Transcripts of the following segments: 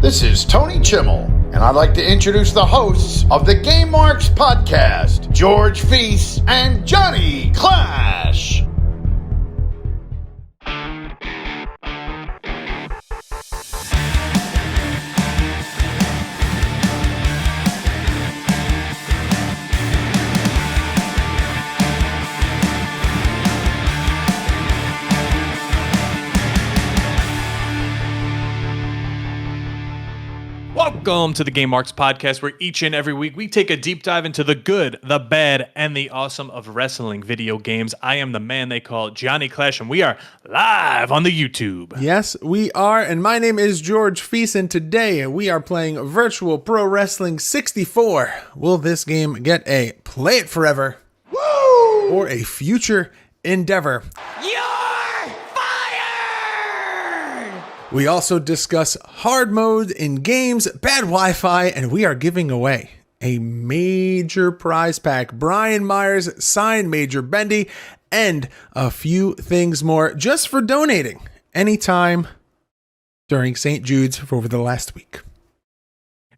This is Tony Chimmel, and I'd like to introduce the hosts of the Game Marks podcast, George Feis and Johnny Clash. Welcome to the Game Marks podcast, where each and every week we take a deep dive into the good, the bad, and the awesome of wrestling video games. I am the man they call Johnny Clash, and we are live on the YouTube. Yes, we are, and my name is George Feis, and today we are playing Virtual Pro Wrestling 64. Will this game get a play it forever or a future endeavor? We also discuss hard mode in games, bad Wi-Fi, and we are giving away a major prize pack, Brian Myers signed Major Bendy, and a few things more just for donating anytime during St. Jude's for over the last week.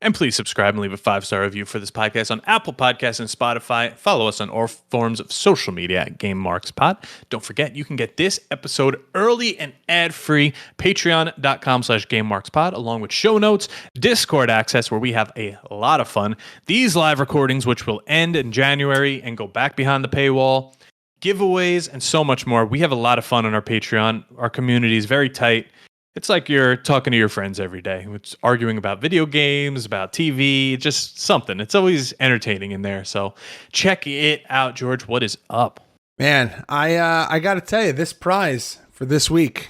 And please subscribe and leave a 5-star review for this podcast on Apple Podcasts and Spotify. Follow us on all forms of social media at Game Marks Pod. Don't forget, you can get this episode early and ad-free. Patreon.com/GameMarksPod, along with show notes, Discord access, where we have a lot of fun. These live recordings, which will end in January and go back behind the paywall, giveaways, and so much more. We have a lot of fun on our Patreon. Our community is very tight. It's like you're talking to your friends every day. It's arguing about video games, about TV, just something. It's always entertaining in there. So check it out, George. What is up? Man, I got to tell you, this prize for this week,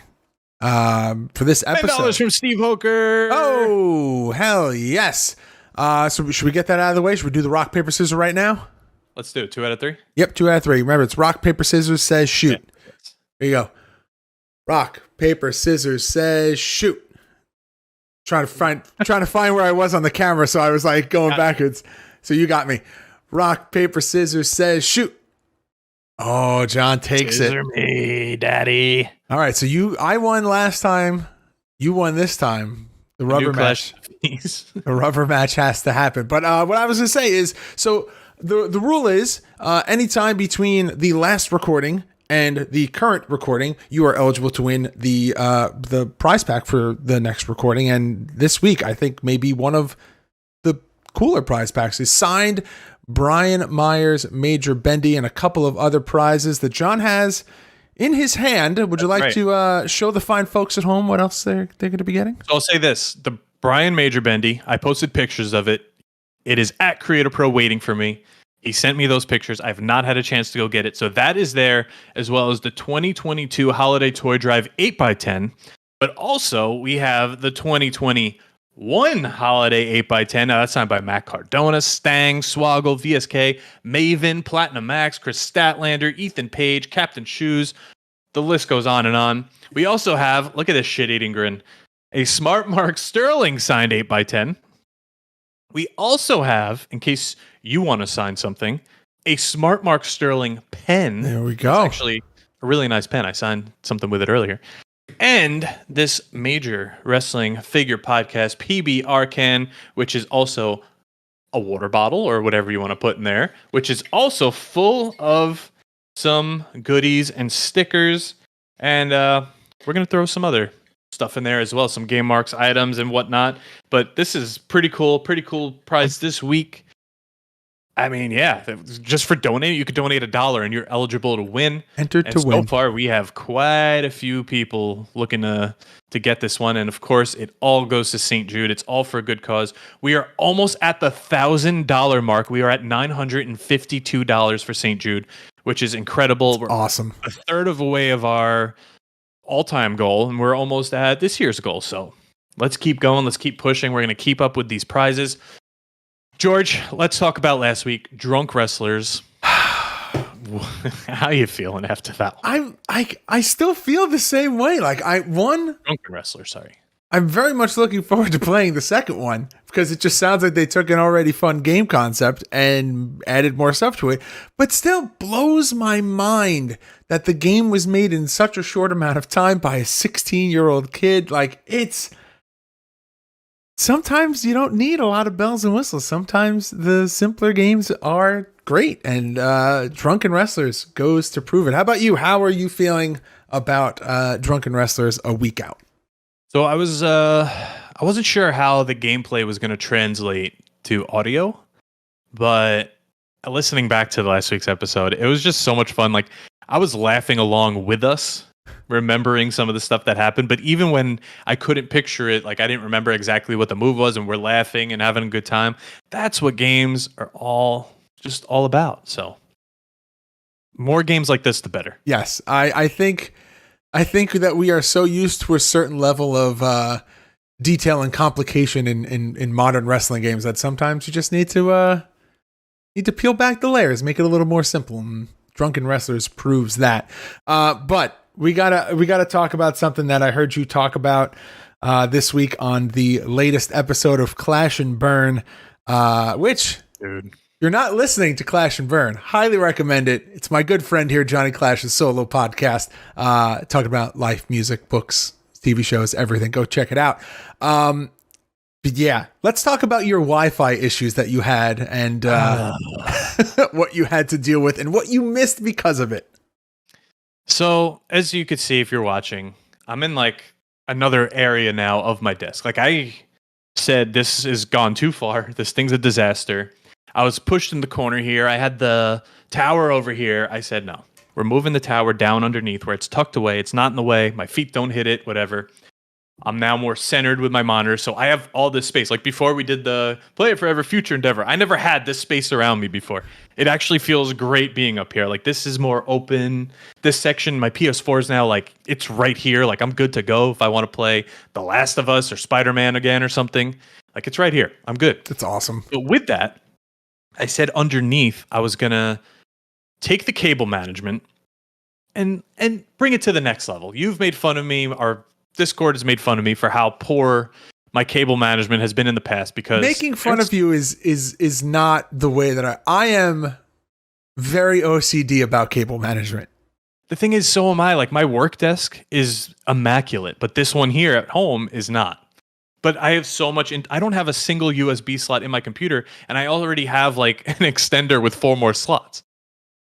for this episode. $10 from Steve Hoker. Oh, hell yes. So should we get that out of the way? Should we do the rock, paper, scissors right now? Let's do it. 2 out of 3? Yep, 2 out of 3. Remember, it's rock, paper, scissors says shoot. Yeah. There you go. Rock, paper, scissors says shoot. Trying to find where I was on the camera, so I was like going backwards. So you got me. Rock, paper, scissors says shoot. Oh, John takes Scissor me, daddy. All right, so I won last time. You won this time. The rubber match. The rubber match has to happen. But what I was going to say is, so the rule is anytime between the last recording and the current recording, you are eligible to win the prize pack for the next recording. And this week, I think maybe one of the cooler prize packs is signed Brian Myers, Major Bendy, and a couple of other prizes that John has in his hand. Would you like to show the fine folks at home what else they're going to be getting? So I'll say this. The Brian Major Bendy, I posted pictures of it. It is at Creator Pro waiting for me. He sent me those pictures. I've not had a chance to go get it. So that is there, as well as the 2022 Holiday Toy Drive 8x10. But also, we have the 2021 Holiday 8x10. Now, that's signed by Matt Cardona, Stang, Swoggle, VSK, Maven, Platinum Max, Chris Statlander, Ethan Page, Captain Shoes. The list goes on and on. We also have, look at this shit-eating grin, a Smart Mark Sterling signed 8x10. We also have, in case you want to sign something, a Smart Mark Sterling pen. There we go. It's actually a really nice pen. I signed something with it earlier. And this Major Wrestling Figure Podcast PBR can, which is also a water bottle or whatever you want to put in there, which is also full of some goodies and stickers. And we're going to throw some other stuff in there as well, some Game Marks items and whatnot. But this is pretty cool prize this week. I mean, yeah, just for donating, you could donate $1 and you're eligible to win. Enter to win. So far, we have quite a few people looking to get this one. And of course, it all goes to St. Jude. It's all for a good cause. We are almost at the $1,000 mark. We are at $952 for St. Jude, which is incredible. We're awesome. A third of the way of our all-time goal, and we're almost at this year's goal. So let's keep going. Let's keep pushing. We're going to keep up with these prizes. George, let's talk about last week. Drunk wrestlers. How you feeling after that one? I still feel the same way. Like Drunken wrestler, sorry. I'm very much looking forward to playing the second one because it just sounds like they took an already fun game concept and added more stuff to it, but still blows my mind that the game was made in such a short amount of time by a 16-year-old kid. Like, it's sometimes you don't need a lot of bells and whistles. Sometimes the simpler games are great, and Drunken Wrestlers goes to prove it. How about you? How are you feeling about Drunken Wrestlers a week out? So I wasn't sure how the gameplay was going to translate to audio, but listening back to last week's episode, it was just so much fun. Like, I was laughing along with us, remembering some of the stuff that happened. But even when I couldn't picture it, like I didn't remember exactly what the move was, and we're laughing and having a good time. That's what games are all about. So more games like this, the better. Yes, I think that we are so used to a certain level of detail and complication in modern wrestling games that sometimes you just need to peel back the layers, make it a little more simple. And Drunken Wrestlers proves that. But we gotta talk about something that I heard you talk about this week on the latest episode of Clash and Burn, which, dude, you're not listening to Clash and Burn. Highly recommend it. It's my good friend here, Johnny Clash's solo podcast, talking about life, music, books, TV shows, everything. Go check it out. But yeah, let's talk about your Wi-Fi issues that you had and what you had to deal with and what you missed because of it. So, as you could see if you're watching, I'm in like another area now of my desk. Like, I said, this has gone too far. This thing's a disaster. I was pushed in the corner here. I had the tower over here. I said, no, we're moving the tower down underneath where it's tucked away. It's not in the way. My feet don't hit it, whatever. I'm now more centered with my monitor, so I have all this space. Like before we did the Play It Forever Future Endeavor, I never had this space around me before. It actually feels great being up here. Like, this is more open. This section, my PS4 is now like, it's right here. Like, I'm good to go if I want to play The Last of Us or Spider-Man again or something. Like, it's right here. I'm good. That's awesome. But with that, I said underneath, I was going to take the cable management and bring it to the next level. You've made fun of me. Our Discord has made fun of me for how poor my cable management has been in the past, because making fun of you is not the way that I am very OCD about cable management. The thing is, so am I. Like, my work desk is immaculate, but this one here at home is not. But I have so much I don't have a single USB slot in my computer, and I already have like an extender with 4 more slots.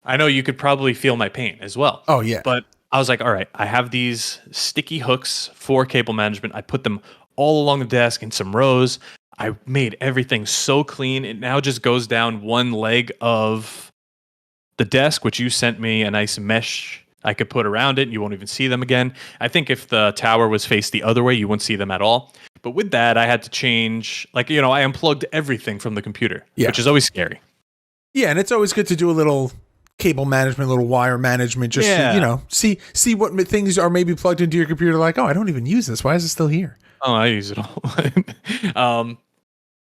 I know you could probably feel my pain as well. Oh yeah. But I was like, all right, I have these sticky hooks for cable management. I put them all along the desk in some rows. I made everything so clean. It now just goes down one leg of the desk, which you sent me a nice mesh I could put around it. And you won't even see them again. I think if the tower was faced the other way, you wouldn't see them at all. But with that, I had to change, like, I unplugged everything from the computer, which is always scary. Yeah, and it's always good to do a little cable management, little wire management, just to, see what things are maybe plugged into your computer. Like, oh, I don't even use this. Why is it still here? Oh, I use it all.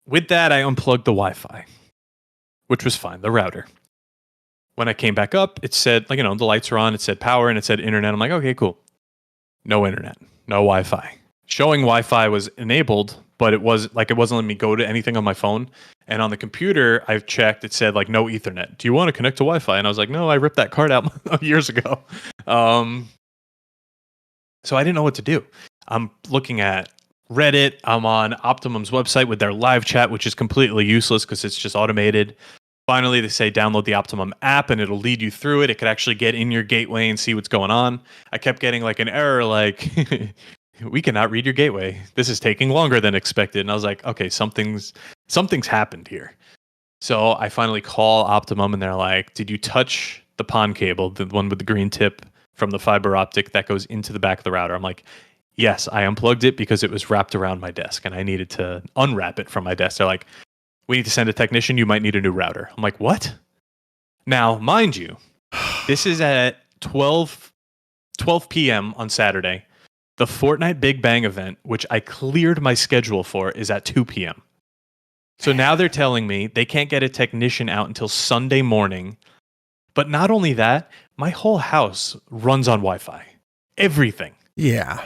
With that, I unplugged the Wi-Fi, which was fine, the router. When I came back up, it said, like, the lights are on, it said power, and it said internet. I'm like, okay, cool. No internet, no Wi-Fi. Showing Wi-Fi was enabled, but it wasn't letting me go to anything on my phone. And on the computer, I've checked, it said, like, no Ethernet. Do you want to connect to Wi-Fi? And I was like, no, I ripped that card out years ago. So I didn't know what to do. I'm looking at Reddit. I'm on Optimum's website with their live chat, which is completely useless because it's just automated. Finally, they say download the Optimum app and it'll lead you through it. It could actually get in your gateway and see what's going on. I kept getting like an error, like, we cannot read your gateway. This is taking longer than expected. And I was like, okay, something's happened here. So I finally call Optimum and they're like, did you touch the PON cable, the one with the green tip from the fiber optic that goes into the back of the router? I'm like, yes, I unplugged it because it was wrapped around my desk and I needed to unwrap it from my desk. They're like, we need to send a technician. You might need a new router. I'm like, what? Now, mind you, this is at 12 p.m. on Saturday. The Fortnite Big Bang event, which I cleared my schedule for, is at 2 p.m. So now they're telling me they can't get a technician out until Sunday morning. But not only that, my whole house runs on Wi-Fi. Everything. Yeah.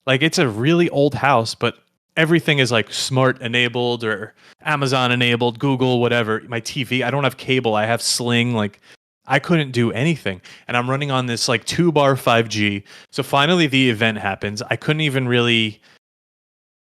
Like, it's a really old house, but everything is like smart enabled or Amazon enabled, Google, whatever. My TV, I don't have cable. I have Sling. Like, I couldn't do anything. And I'm running on this like 2-bar 5G. So finally the event happens. I couldn't even really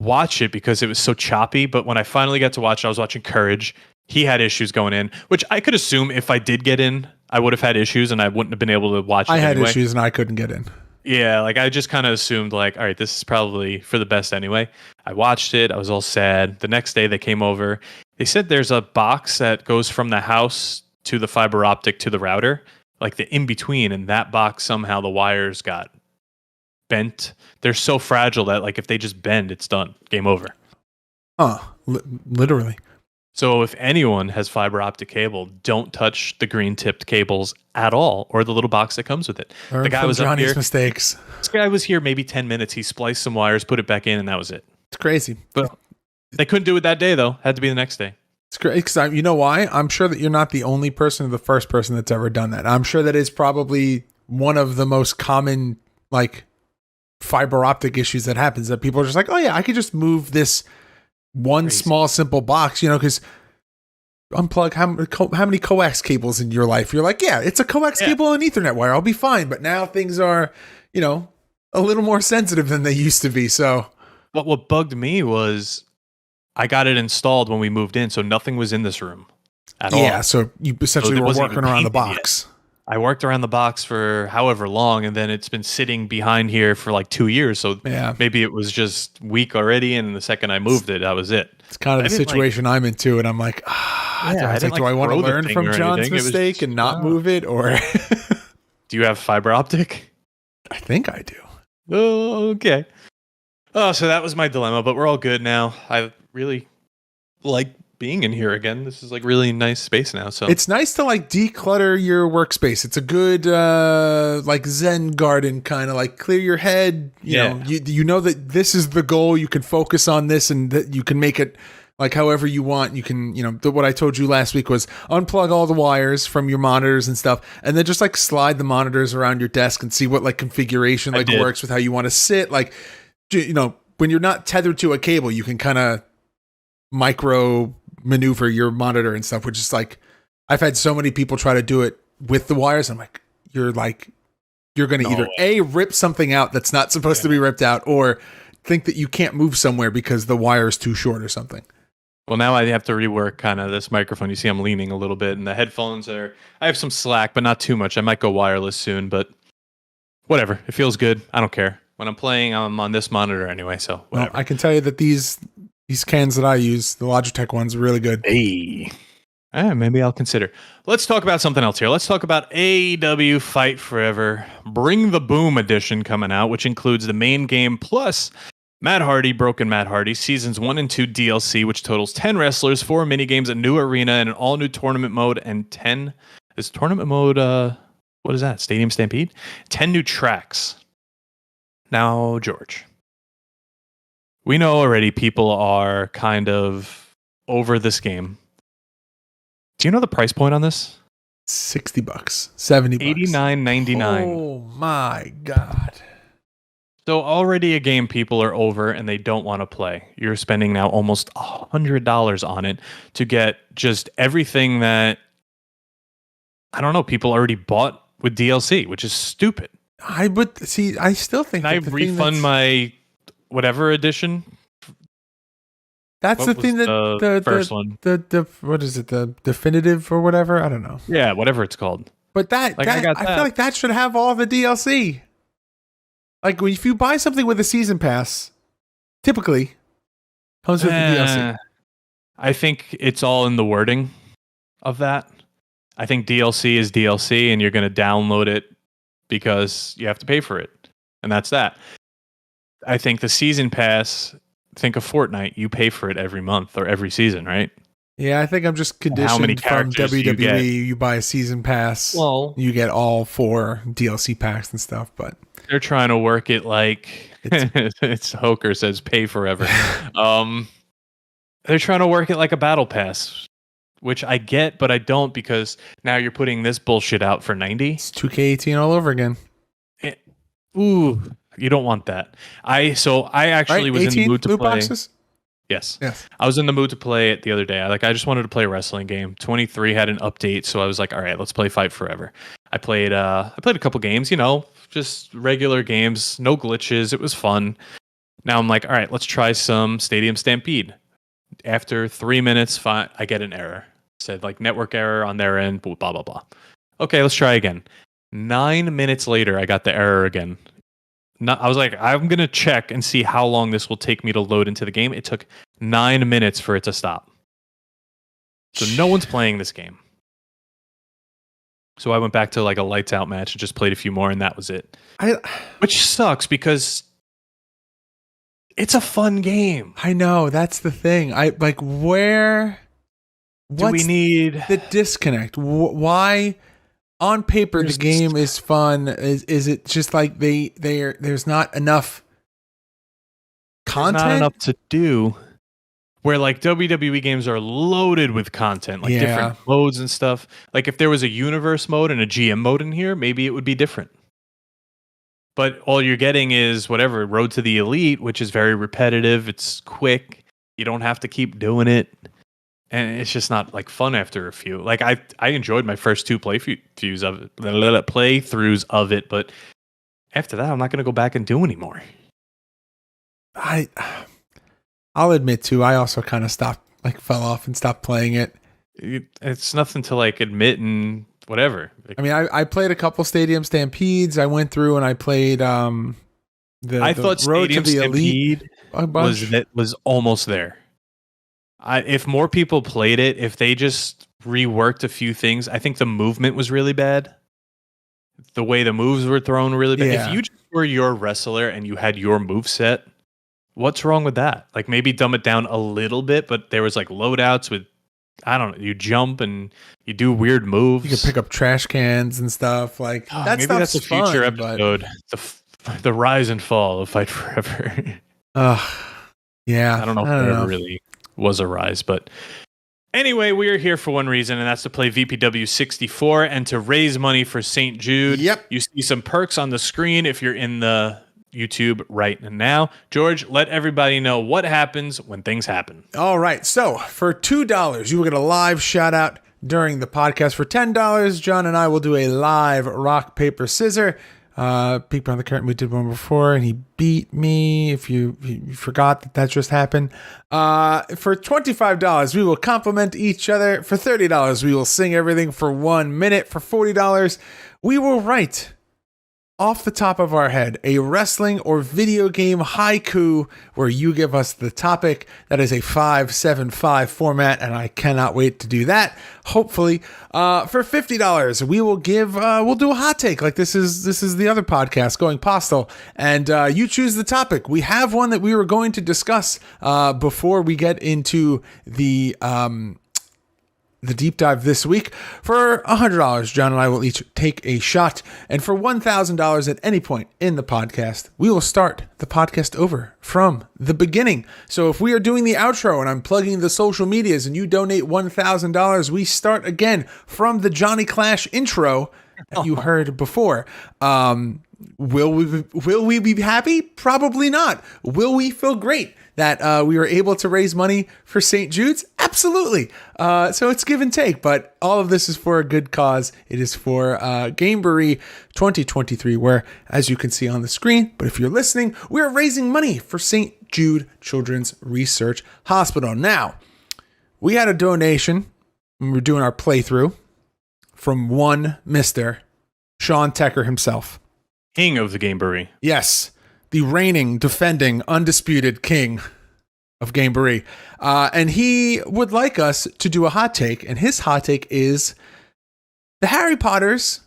watch it because it was so choppy. But when I finally got to watch it, I was watching Courage. He had issues going in, which I could assume if I did get in, I would have had issues and I wouldn't have been able to watch it I had anyway. issues and I couldn't get in. Yeah, like I just kind of assumed like, all right, this is probably for the best anyway. I watched it. I was all sad. The next day they came over. They said there's a box that goes from the house to the fiber optic to the router, like the in between, and that box somehow the wires got bent. They're so fragile that like if they just bend, it's done. Game over. Literally. So if anyone has fiber optic cable, don't touch the green tipped cables at all, or the little box that comes with it. Learn the guy from was Johnny's up here. mistakes. This guy was here maybe 10 minutes. He spliced some wires, put it back in, and that was it. It's crazy. But they couldn't do it that day, though. Had to be the next day. It's great because you know why? I'm sure that you're not the only person or the first person that's ever done that. I'm sure that is probably one of the most common like fiber optic issues that happens, that people are just like, oh yeah, I could just move this one small simple box, because unplug how many coax cables in your life? You're like, yeah, it's a coax cable and Ethernet wire. I'll be fine. But now things are, a little more sensitive than they used to be. So what bugged me was I got it installed when we moved in, so nothing was in this room at all. Yeah, so you essentially were working around the box. Yet. I worked around the box for however long, and then it's been sitting behind here for like 2 years. So maybe it was just weak already, and the second I moved it, that was it. It's kind of the situation I'm into, and I'm like, do I want to learn from John's mistake and not move it, or do you have fiber optic? I think I do. Oh, okay. Oh, so that was my dilemma, but we're all good now. I really like being in here again. This is like really nice space now. So it's nice to like declutter your workspace. It's a good like Zen garden, kind of like clear your head. You know that this is the goal. You can focus on this, and that you can make it like however you want. You can, what I told you last week was unplug all the wires from your monitors and stuff, and then just like slide the monitors around your desk and see what like configuration like works with how you want to sit. Like, when you're not tethered to a cable, you can kind of micro maneuver your monitor and stuff, which is like, I've had so many people try to do it with the wires. I'm like, you're going to either A, rip something out that's not supposed to be ripped out, or think that you can't move somewhere because the wire is too short or something. Well, now I have to rework kind of this microphone. You see I'm leaning a little bit, and the headphones I have some slack, but not too much. I might go wireless soon, but whatever. It feels good. I don't care. When I'm playing, I'm on this monitor anyway, so whatever. Well, I can tell you that these cans that I use, the Logitech ones, are really good. Hey. Maybe I'll consider. Let's talk about something else here. Let's talk about AEW Fight Forever Bring the Boom edition coming out, which includes the main game plus Matt Hardy, Broken Matt Hardy, Seasons 1 and 2 DLC, which totals 10 wrestlers, 4 minigames, a new arena, and an all-new tournament mode, and 10... Is tournament mode, what is that? Stadium Stampede? 10 new tracks. Now, George. We know already people are kind of over this game. Do you know the price point on this? $60, $70, $89.99. Oh my god! So already a game people are over and they don't want to play. You're spending now almost $100 on it to get just everything that people already bought with DLC, which is stupid. I still think Can I refund my whatever edition? That's the thing that the first one. The what is it? The definitive or whatever? I don't know. Yeah, whatever it's called. But I feel like that should have all the DLC. Like if you buy something with a season pass, typically comes with the DLC. I think it's all in the wording of that. I think DLC is DLC, and you're going to download it because you have to pay for it, and that's that. I think the season pass. Think of Fortnite. You pay for it every month or every season, right? Yeah, I think I'm just conditioned from WWE. You buy a season pass, you get all 4 DLC packs and stuff. But they're trying to work it like it's Hoker says pay forever. They're trying to work it like a battle pass, which I get, but I don't, because now you're putting this bullshit out for $90. It's 2K18 all over again. Ooh, you don't want that. I actually was in the mood to play. Boxes? Yes. I was in the mood to play it the other day. I just wanted to play a wrestling game. 23 had an update, so I was like, all right, let's play Fight Forever. I played a couple games, just regular games, no glitches. It was fun. Now I'm like, all right, let's try some Stadium Stampede. After 3 minutes, I get an error. Said like network error on their end, blah, blah, blah. Okay, let's try again. 9 minutes later, I got the error again. I was like, I'm going to check and see how long this will take me to load into the game. It took 9 minutes for it to stop. So no one's playing this game. So I went back to like a lights out match and just played a few more, and that was it. Which sucks because it's a fun game. I know, that's the thing. Where do we need the disconnect? Why on paper the game is fun? Is it just like there's not enough content? There's not enough to do. Where like WWE games are loaded with content, like different modes and stuff. Like if there was a universe mode and a GM mode in here, maybe it would be different. But all you're getting is whatever, Road to the Elite, which is very repetitive. It's quick. You don't have to keep doing it. And it's just not like fun after a few. Like I enjoyed my first two playthroughs of it, but after that, I'm not going to go back and do anymore. I'll admit too, I also kind of fell off and stopped playing it. It's nothing to like admit and whatever. I mean, I played a couple Stadium Stampedes. I went through and I played I thought Road to the Stampede Elite was almost there. If more people played it, if they just reworked a few things, I think the movement was really bad. The way the moves were thrown really bad. Yeah. If you just were your wrestler and you had your move set, what's wrong with that? Like maybe dumb it down a little bit, but there was like loadouts with, I don't know, you jump and you do weird moves. You can pick up trash cans and stuff. Like maybe that's a future episode. The rise and fall of Fight Forever. Yeah. I don't know if there ever really was a rise, but anyway, we are here for one reason, and that's to play VPW 64 and to raise money for St. Jude. Yep. You see some perks on the screen if you're in the YouTube right now. George, let everybody know what happens when things happen. All right. So for $2, you will get a live shout out during the podcast. For $10, John and I will do a live rock, paper, scissor. Peek behind the curtain. We did one before and he beat me. If you forgot that just happened. For $25, we will compliment each other. For $30, we will sing everything for 1 minute. For $40, we will write off the top of our head a wrestling or video game haiku where you give us the topic. That is a 5-7-5 format, and I cannot wait to do that. Hopefully, for $50, we will we'll do a hot take. Like this is the other podcast, Going Postal, and you choose the topic. We have one that we were going to discuss before we get into the deep dive this week. For $100, John and I will each take a shot. And for $1,000 at any point in the podcast, we will start the podcast over from the beginning. So if we are doing the outro and I'm plugging the social medias and you donate $1,000, we start again from the Johnny Clash intro that you heard before. Will we be happy? Probably not. Will we feel great that we were able to raise money for St. Jude's? Absolutely. So it's give and take, but all of this is for a good cause. It is for Gamebury 2023, where, as you can see on the screen, but if you're listening, we're raising money for St. Jude Children's Research Hospital. Now, we had a donation when we were doing our playthrough from one Mr. Sean Tecker himself. King of the Gamebury. Yes, the reigning, defending, undisputed king of Gamebury. And he would like us to do a hot take, and his hot take is the Harry Potters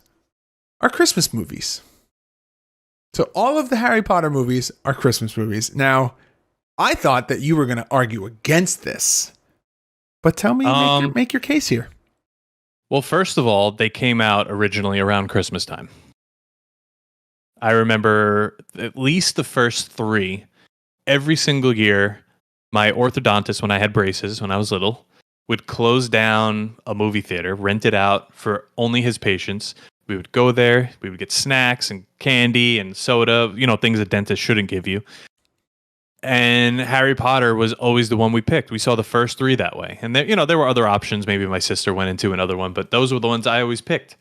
are Christmas movies. So all of the Harry Potter movies are Christmas movies. Now, I thought that you were going to argue against this, but tell me, make your case here. Well, first of all, they came out originally around Christmas time. I remember at least the first three. Every single year, my orthodontist, when I had braces when I was little, would close down a movie theater, rent it out for only his patients. We would go there. We would get snacks and candy and soda, things a dentist shouldn't give you. And Harry Potter was always the one we picked. We saw the first three that way. And there were other options. Maybe my sister went into another one, but those were the ones I always picked.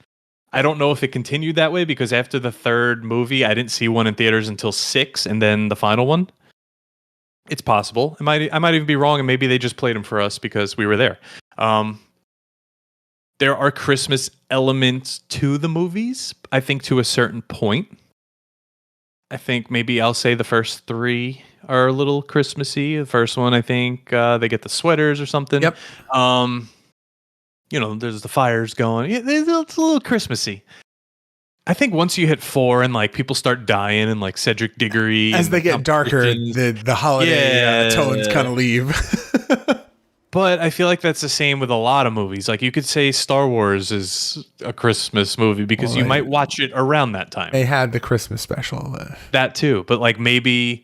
I don't know if it continued that way because after the third movie, I didn't see one in theaters until 6 and then the final one. It's possible. I might even be wrong, and maybe they just played them for us because we were there. There are Christmas elements to the movies, I think, to a certain point. I think maybe I'll say the first 3 are a little Christmassy. The first one, I think they get the sweaters or something. Yep. There's the fires going. Yeah, it's a little Christmassy. I think once you hit 4 and like people start dying and like Cedric Diggory, as they get darker, the holiday tones kind of leave. But I feel like that's the same with a lot of movies. Like you could say Star Wars is a Christmas movie because you might watch it around that time. They had the Christmas special. That too. But like maybe,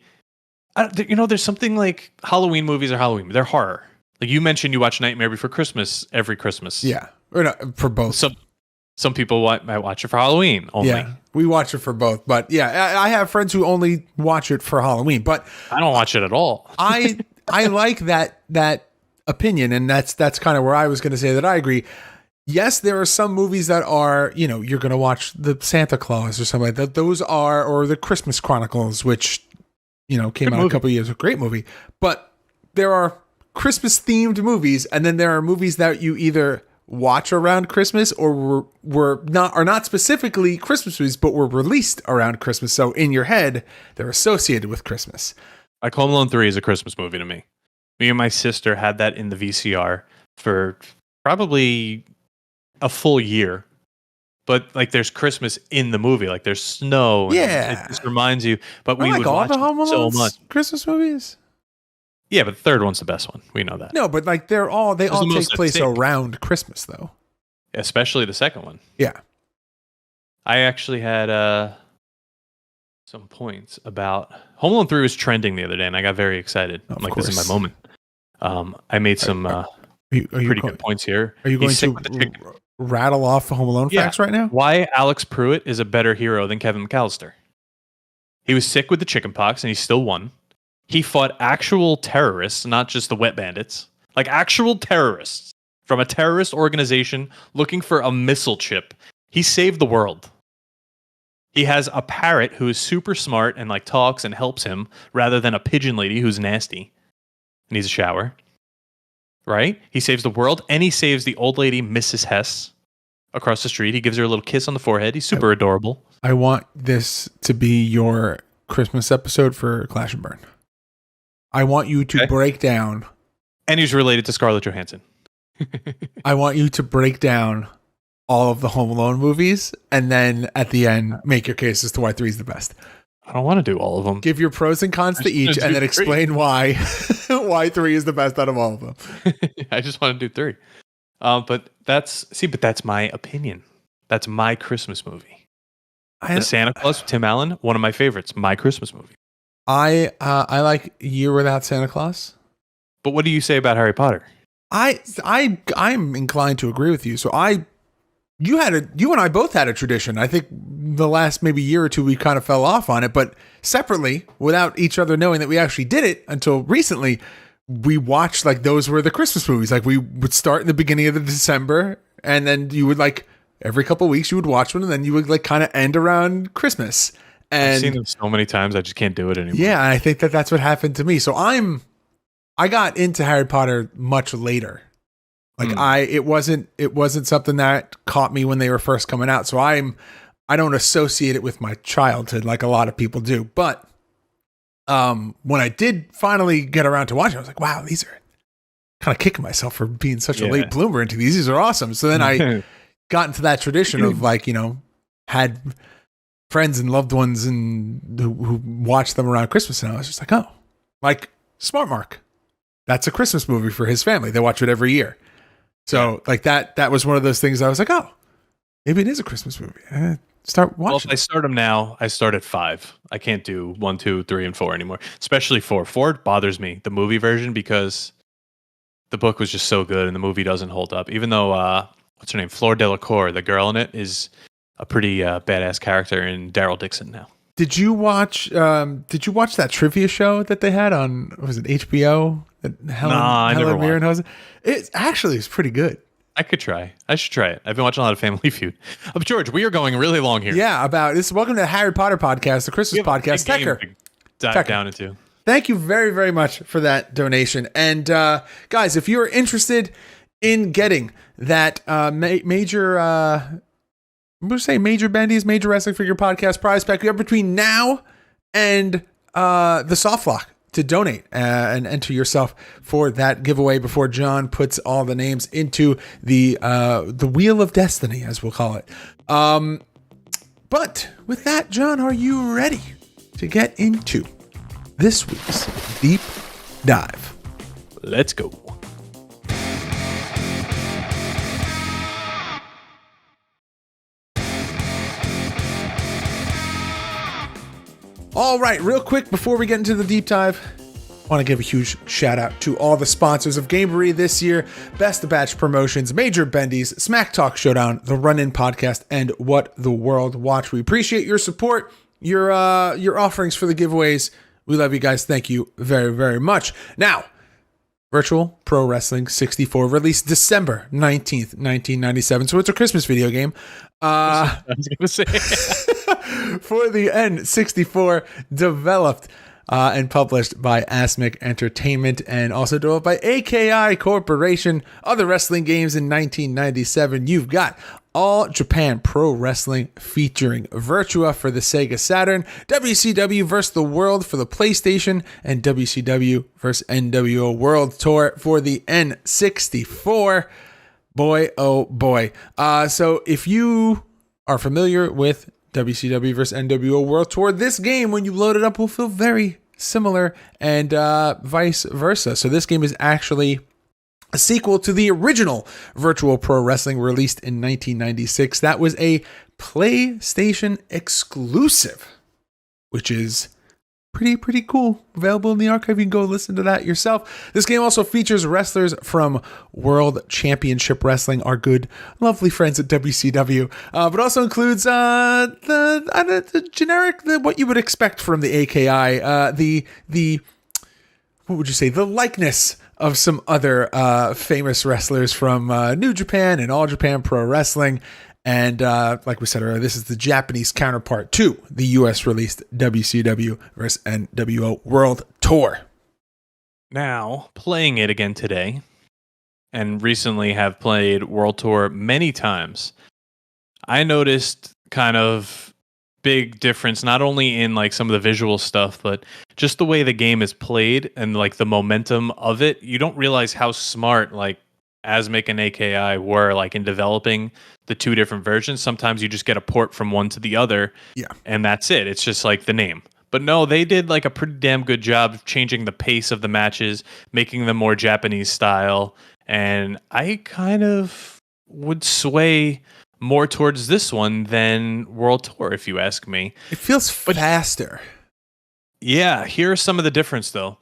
there's something like Halloween movies are Halloween. They're horror. Like you mentioned, you watch Nightmare Before Christmas every Christmas. Yeah. Or no, for both. Some people might watch it for Halloween only. Yeah, we watch it for both. But yeah, I have friends who only watch it for Halloween. But I don't watch it at all. I like that opinion, and that's kind of where I was going to say that I agree. Yes, there are some movies that are, you're going to watch the Santa Claus or something like that. Those are, or the Christmas Chronicles, which, came out a couple of years ago. Great movie. But there are Christmas themed movies, and then there are movies that you either watch around Christmas or are not specifically Christmas movies, but were released around Christmas. So in your head, they're associated with Christmas. Like Home Alone 3 is a Christmas movie to me. Me and my sister had that in the VCR for probably a full year. But like there's Christmas in the movie, like there's snow. Yeah. It just reminds you. But we like would all watch the Home so much. Christmas movies? Yeah, but the third one's the best one. We know that. No, but like they all take place around Christmas though. Especially the second one. Yeah. I actually had some points about Home Alone 3 was trending the other day, and I got very excited. I'm like, this is my moment. I made some pretty good points here. Are you going to rattle off the Home Alone facts right now? Why Alex Pruitt is a better hero than Kevin McAllister. He was sick with the chickenpox, and he still won. He fought actual terrorists, not just the wet bandits. Like actual terrorists from a terrorist organization looking for a missile chip. He saved the world. He has a parrot who is super smart and like talks and helps him rather than a pigeon lady who's nasty and needs a shower. Right? He saves the world, and he saves the old lady, Mrs. Hess, across the street. He gives her a little kiss on the forehead. He's super adorable. I want this to be your Christmas episode for Clash and Burn. I want you to break down. And he's related to Scarlett Johansson. I want you to break down all of the Home Alone movies, and then at the end, make your case as to why 3 is the best. I don't want to do all of them. Give your pros and cons to each, and then explain why 3 is the best out of all of them. I just want to do 3. But that's my opinion. That's my Christmas movie. The Santa Claus with Tim Allen, one of my favorites. My Christmas movie. I like Year Without Santa Claus. But what do you say about Harry Potter? I'm inclined to agree with you. So you and I both had a tradition. I think the last maybe year or two we kind of fell off on it, but separately, without each other knowing that we actually did it until recently, we watched like those were the Christmas movies. Like we would start in the beginning of the December, and then you would like every couple of weeks you would watch one, and then you would like kind of end around Christmas. And I've seen them so many times, I just can't do it anymore. Yeah, I think that's what happened to me. So I got into Harry Potter much later. Like it wasn't something that caught me when they were first coming out. So I don't associate it with my childhood like a lot of people do. But when I did finally get around to watching, I was like, wow, these are kind of kicking myself for being such a late bloomer into these. These are awesome. So then I got into that tradition of like, had friends and loved ones and who watched them around Christmas, and I was just like, oh, like Smart Mark. That's a Christmas movie for his family. They watch it every year. So like that was one of those things I was like, oh, maybe it is a Christmas movie. Start watching. Well, if I start them now, I start at 5. I can't do 1, 2, 3, and 4 anymore. Especially 4. 4 bothers me, the movie version, because the book was just so good and the movie doesn't hold up. Even though what's her name? Fleur Delacour, the girl in it, is a pretty badass character in Daryl Dixon now. Did you watch that trivia show that they had on, was it HBO? Helen Mirren hosts? It actually is pretty good. I could try. I should try it. I've been watching a lot of Family Feud. George, we are going really long here. Yeah, welcome to the Harry Potter podcast, the Christmas podcast. Dive down into. Thank you very, very much for that donation. And guys, if you're interested in getting that major, I'm going to say Major Bendy's Major Wrestling Figure Podcast prize pack, you have between now and the soft lock to donate and enter yourself for that giveaway before John puts all the names into the Wheel of Destiny, as we'll call it. But with that, John, are you ready to get into this week's Deep Dive? Let's go. All right, real quick before we get into the deep dive, I want to give a huge shout out to all the sponsors of Gamery this year: Best of Batch Promotions, Major Bendy's, Smack Talk Showdown, the Run-In Podcast, and What the World Watch. We appreciate your support, your offerings for the giveaways. We love you guys. Thank you very, very much. Now, Virtual Pro Wrestling 64, released December 19th, 1997. So it's a Christmas video game. I was going to say. For the N64, developed and published by Asmic Entertainment and also developed by AKI Corporation. Other wrestling games in 1997. You've got All Japan Pro Wrestling featuring Virtua for the Sega Saturn, WCW vs. the World for the PlayStation, and WCW vs. NWO World Tour for the N64. Boy, oh boy. So if you are familiar with WCW vs. NWO World Tour, this game, when you load it up, will feel very similar, and vice versa. So this game is actually a sequel to the original Virtual Pro Wrestling released in 1996. That was a PlayStation exclusive, which is pretty cool. Available in the archive. You can go listen to that yourself. This game also features wrestlers from World Championship Wrestling, our good, lovely friends at WCW, but also includes the generic, what you would expect from the AKI, the what would you say, the likeness of some other famous wrestlers from New Japan and All Japan Pro Wrestling. And like we said earlier, this is the Japanese counterpart to the US released WCW vs. NWO World Tour. Now, playing it again today, and recently have played World Tour many times, I noticed kind of big difference, not only in like some of the visual stuff, but just the way the game is played and like the momentum of it. You don't realize how smart like Asmic and AKI were like in developing the two different versions. Sometimes you just get a port from one to the other, and that's it. It's just like the name. But no, they did like a pretty damn good job of changing the pace of the matches, making them more Japanese style. And I kind of would sway more towards this one than World Tour, if you ask me. It feels faster. Yeah, here are some of the difference though.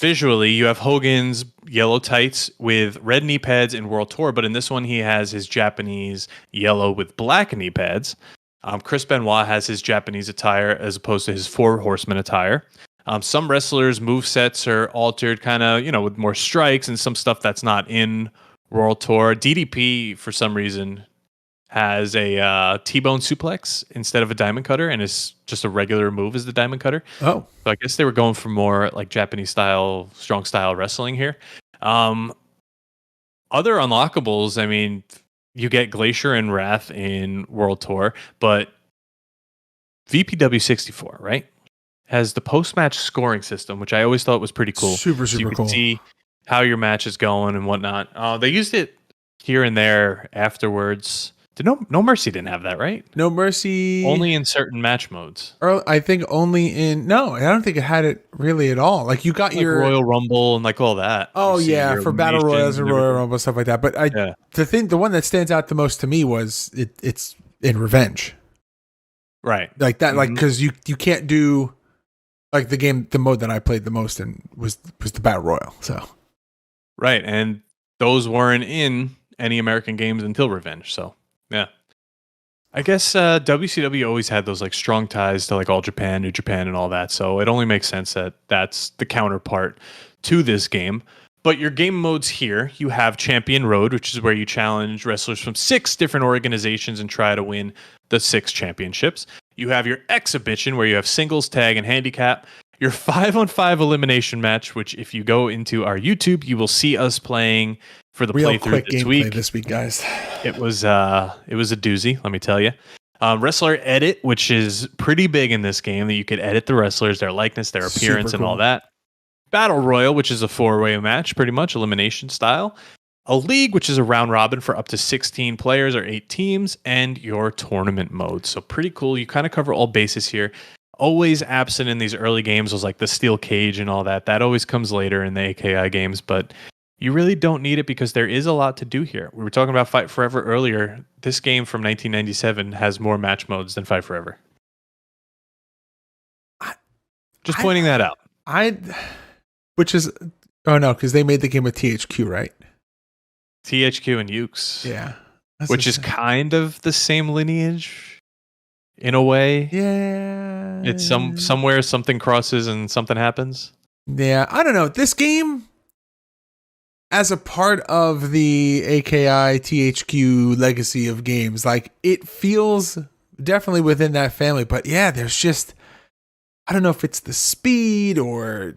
Visually, you have Hogan's yellow tights with red knee pads in World Tour, but in this one, he has his Japanese yellow with black knee pads. Chris Benoit has his Japanese attire as opposed to his Four Horsemen attire. Some wrestlers' movesets are altered kind of, with more strikes and some stuff that's not in World Tour. DDP, for some reason, has a T-bone suplex instead of a diamond cutter, and is just a regular move as the diamond cutter. Oh. So I guess they were going for more like Japanese style, strong style wrestling here. Other unlockables, I mean, you get Glacier and Wrath in World Tour, but VPW 64, right, has the post-match scoring system, which I always thought was pretty cool. Super so you can cool. See how your match is going and whatnot. They used it here and there afterwards. No Mercy didn't have that, right? No Mercy. Only in certain match modes. Or I think only in... No, I don't think it had it really at all. Like you got like your... Royal Rumble and like all that. Oh, yeah, for Battle Royals and Royal Rumble, stuff like that. But the one that stands out the most to me was it's in Revenge. Right. Like that, like, because you can't do... Like the mode that I played the most in was the Battle Royal, so... Right, and those weren't in any American games until Revenge, so... Yeah. I guess WCW always had those like strong ties to like All Japan, New Japan, and all that. So it only makes sense that that's the counterpart to this game. But your game modes here, you have Champion Road, which is where you challenge wrestlers from 6 different organizations and try to win the 6 championships. You have your Exhibition, where you have singles, tag, and handicap. your 5-on-5 elimination match, which if you go into our YouTube, you will see us playing for the Real playthrough quick this gameplay week. This week, guys. It was a doozy, let me tell you. Wrestler edit, which is pretty big in this game, that you could edit the wrestlers, their likeness, their appearance, Super and all cool. that. Battle Royal, which is a 4-way match, pretty much elimination style. A league, which is a round robin for up to 16 players or 8 teams, and your tournament mode. So pretty cool. You kind of cover all bases here. Always absent in these early games was like the steel cage and all that. That always comes later in the AKI games, but you really don't need it because there is a lot to do here. We were talking about Fight Forever earlier. This game from 1997 has more match modes than Fight Forever. Just pointing that out. Because they made the game with THQ, right? THQ and Ukes. Yeah. Which is kind of the same lineage in a way. Yeah. It's somewhere something crosses and something happens. Yeah, I don't know. This game, as a part of the AKI THQ legacy of games, like it feels definitely within that family. But yeah, there's just, I don't know if it's the speed or,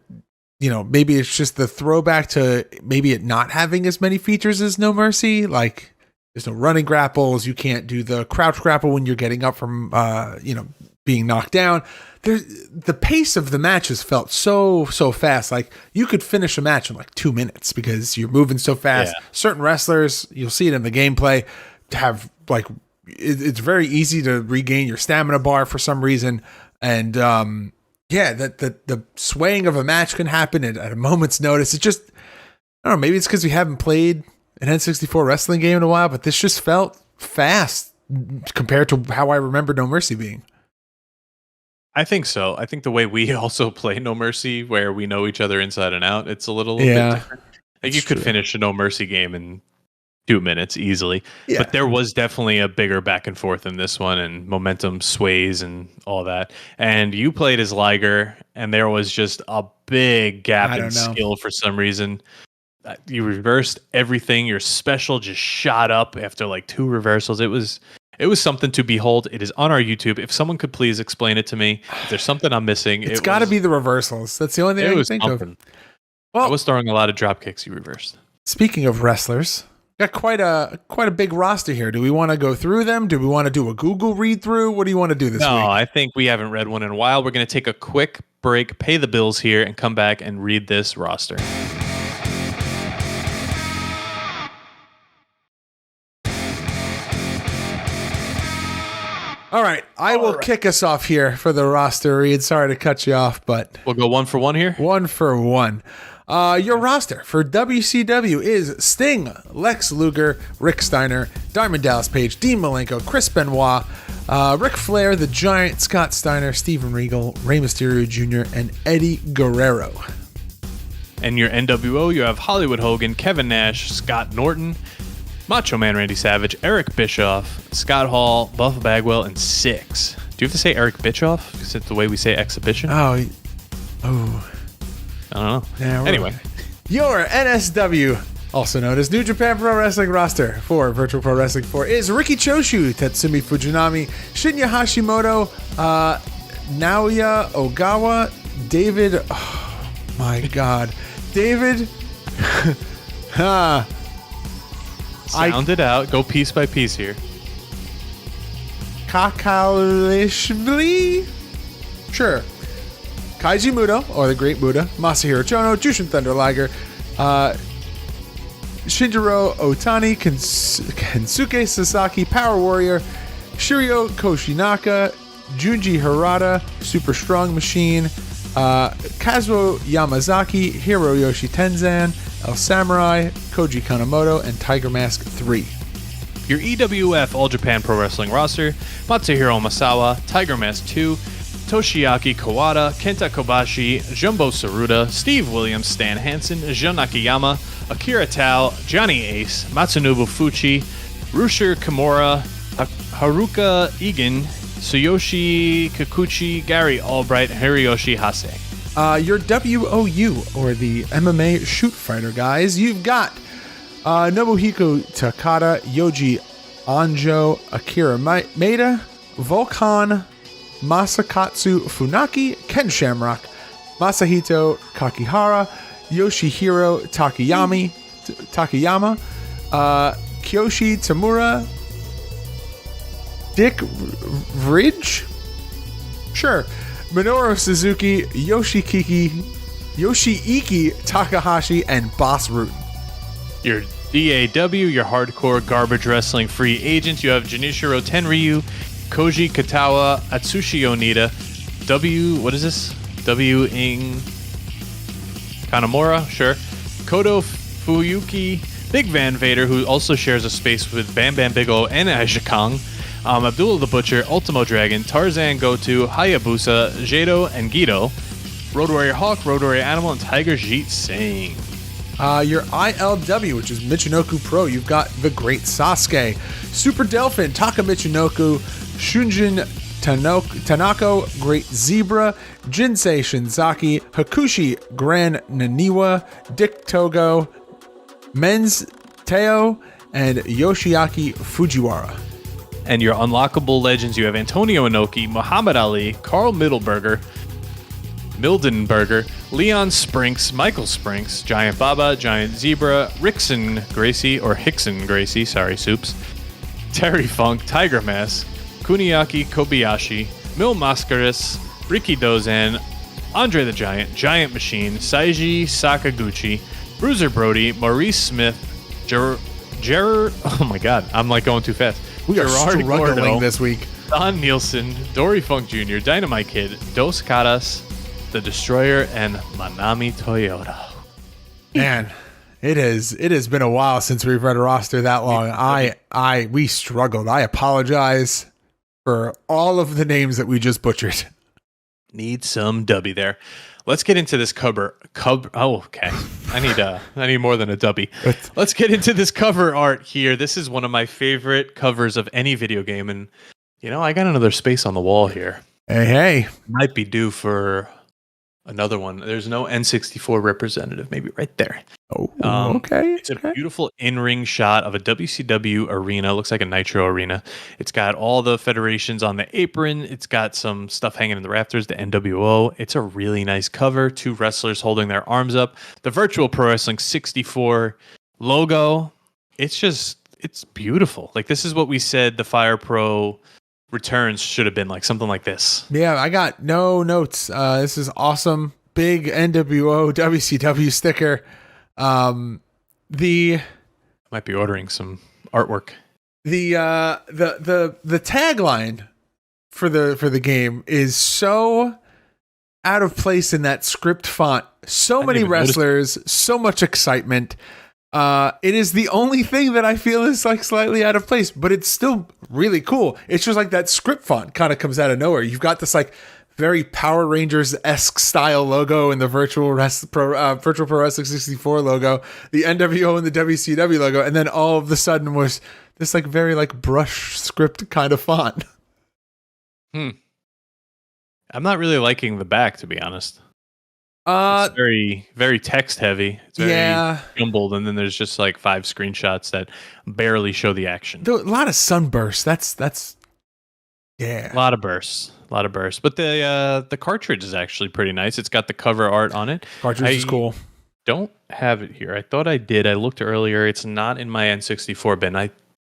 maybe it's just the throwback to maybe it not having as many features as No Mercy. Like there's no running grapples. You can't do the crouch grapple when you're getting up from, being knocked down. The pace of the matches felt so fast. Like you could finish a match in like 2 minutes because you're moving so fast. Yeah. Certain wrestlers, you'll see it in the gameplay, have like it's very easy to regain your stamina bar for some reason. And the swaying of a match can happen at a moment's notice. It just, I don't know, maybe it's because we haven't played an N64 wrestling game in a while, but this just felt fast compared to how I remember No Mercy being. I think so. I think the way we also play No Mercy, where we know each other inside and out, it's a little bit different. Like you could finish a No Mercy game in 2 minutes easily. Yeah. But there was definitely a bigger back and forth in this one, and momentum sways and all that. And you played as Liger, and there was just a big gap in skill for some reason. You reversed everything. Your special just shot up after like 2 reversals. It was something to behold. It is on our YouTube. If someone could please explain it to me, if there's something I'm missing, it's got to be the reversals. That's the only thing I can think of. Well, I was throwing a lot of drop kicks you reversed. Speaking of wrestlers, got quite a big roster here. Do we want to go through them? Do we want to do a Google read through? What do you want to do this week? No, I think we haven't read one in a while. We're going to take a quick break, pay the bills here, and come back and read this roster. All right, I will kick us off here for the roster read. Sorry to cut you off, but we'll go 1 for 1 here. 1 for 1. Your roster for WCW is Sting, Lex Luger, Rick Steiner, Diamond Dallas Page, Dean Malenko, Chris Benoit, Ric Flair, The Giant, Scott Steiner, Steven Regal, Rey Mysterio Jr., and Eddie Guerrero. And your NWO, you have Hollywood Hogan, Kevin Nash, Scott Norton, Macho Man Randy Savage, Eric Bischoff, Scott Hall, Buff Bagwell, and Six. Do you have to say Eric Bischoff? Because it's the way we say exhibition? Oh. I don't know. Yeah, anyway. Your NSW, also known as New Japan Pro Wrestling roster for Virtual Pro Wrestling 4, is Riki Choshu, Tatsumi Fujinami, Shinya Hashimoto, Naoya Ogawa, David... Oh, my God. David... Sound it out. Go piece by piece here. Kakalishvili? Sure. Kaiji Muto, or the Great Buddha, Masahiro Chono, Jushin Thunder Liger, Shinjiro Otani, Kensuke Sasaki, Power Warrior, Shiryo Koshinaka, Junji Harada, Super Strong Machine, Kazuo Yamazaki, Hiroyoshi Tenzan, El Samurai, Koji Kanemoto, and Tiger Mask 3. Your EWF All Japan Pro Wrestling roster, Matsuhiro Masawa, Tiger Mask 2, Toshiaki Kawada, Kenta Kobashi, Jumbo Saruda, Steve Williams, Stan Hansen, Jun Akiyama, Akira Tao, Johnny Ace, Matsunobu Fuchi, Rusher Kimura, Haruka Egan, Tsuyoshi Kikuchi, Gary Albright, Hiroyoshi Hase. Your WOU, or the MMA Shoot Fighter guys, you've got Nobuhiko Takada, Yoji Anjo, Akira Maeda, Volkan, Masakatsu Funaki, Ken Shamrock, Masahito Kakihara, Yoshihiro Takayama, Kyoshi Tamura, Dick Ridge? Sure. Minoru Suzuki, Yoshiiki Takahashi, and Boss Root. Your DAW, your hardcore garbage wrestling free agents. You have Junichiro Tenryu, Koji Katawa, Atsushi Onita, what is this? Ing Kanamura, sure. Kodo Fuyuki, Big Van Vader, who also shares a space with Bam Bam Bigelow and Aja Kong. Abdullah the Butcher, Ultimo Dragon, Tarzan Goto, Hayabusa, Jado, and Guido. Road Warrior Hawk, Road Warrior Animal, and Tiger Jeet Singh. Your ILW, which is Michinoku Pro, you've got the Great Sasuke, Super Delphin, Taka Michinoku, Shunjin Tanako, Great Zebra, Jinsei Shinzaki, Hakushi Gran Naniwa, Dick Togo, Men's Teo, and Yoshiaki Fujiwara. And your unlockable legends, you have Antonio Inoki, Muhammad Ali, Carl Mildenberger, Leon Sprinks, Michael Sprinks, Giant Baba, Giant Zebra, Rickson Gracie, sorry, Soups, Terry Funk, Tiger Mask, Kuniaki Kobayashi, Mil Mascaris, Ricky Dozan, Andre the Giant, Giant Machine, Saiji Sakaguchi, Bruiser Brody, Maurice Smith, oh my god, I'm like going too fast. We are struggling Gordo, this week. Don Nielsen, Dory Funk Jr., Dynamite Kid, Dos Caras, The Destroyer, and Manami Toyota. Man, it has been a while since we've read a roster that long. We struggled. I apologize for all of the names that we just butchered. Need some W there. Let's get into this cover. Oh, okay. I need more than a dubby. Let's get into this cover art here. This is one of my favorite covers of any video game, and I got another space on the wall here. Hey. Might be due for another one. There's no N64 representative. Maybe right there. Oh, okay. It's a beautiful in-ring shot of a WCW arena. Looks like a Nitro arena. It's got all the federations on the apron. It's got some stuff hanging in the rafters, the NWO. It's a really nice cover. Two wrestlers holding their arms up. The Virtual Pro Wrestling 64 logo. It's beautiful. Like, this is what we said the Fire Pro returns should have been, like something like this. Yeah, I got no notes. This is awesome. Big NWO WCW sticker. Might be ordering some artwork. The tagline for the game is so out of place in that script font. So many wrestlers, so much excitement. It is the only thing that I feel is like slightly out of place, but it's still really cool. It's just like that script font kind of comes out of nowhere. You've got this like very Power Rangers-esque style logo in the Virtual Pro Wrestling 64 logo, the NWO and the WCW logo, and then all of a sudden was this like very like brush script kind of font. I'm not really liking the back, to be honest. It's very, very text heavy. It's very jumbled, and then there's just like 5 screenshots that barely show the action. A lot of sunbursts. That's a lot of bursts. But the cartridge is actually pretty nice. It's got the cover art on it. Cartridge is cool. Don't have it here. I thought I did. I looked earlier. It's not in my N64 bin. I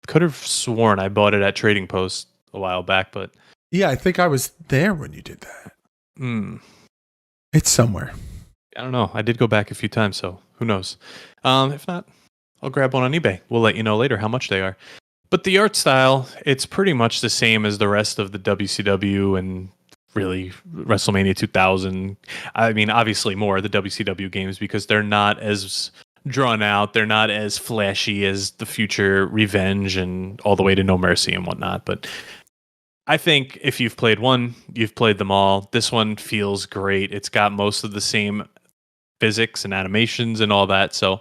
could have sworn I bought it at Trading Post a while back, but yeah, I think I was there when you did that. It's somewhere. I don't know. I did go back a few times, so who knows? If not, I'll grab one on eBay. We'll let you know later how much they are. But the art style, it's pretty much the same as the rest of the WCW and really WrestleMania 2000. I mean, obviously more of the WCW games because they're not as drawn out. They're not as flashy as the future Revenge and all the way to No Mercy and whatnot. But I think if you've played one, you've played them all. This one feels great. It's got most of the same physics and animations and all that. So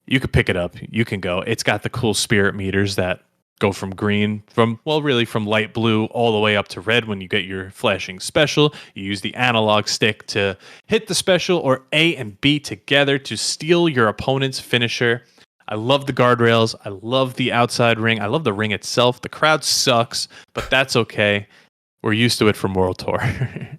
you could pick it up. You can go. It's got the cool spirit meters that go from green, from light blue all the way up to red when you get your flashing special. You use the analog stick to hit the special or A and B together to steal your opponent's finisher. I love the guardrails. I love the outside ring. I love the ring itself. The crowd sucks, but that's okay. We're used to it from World Tour.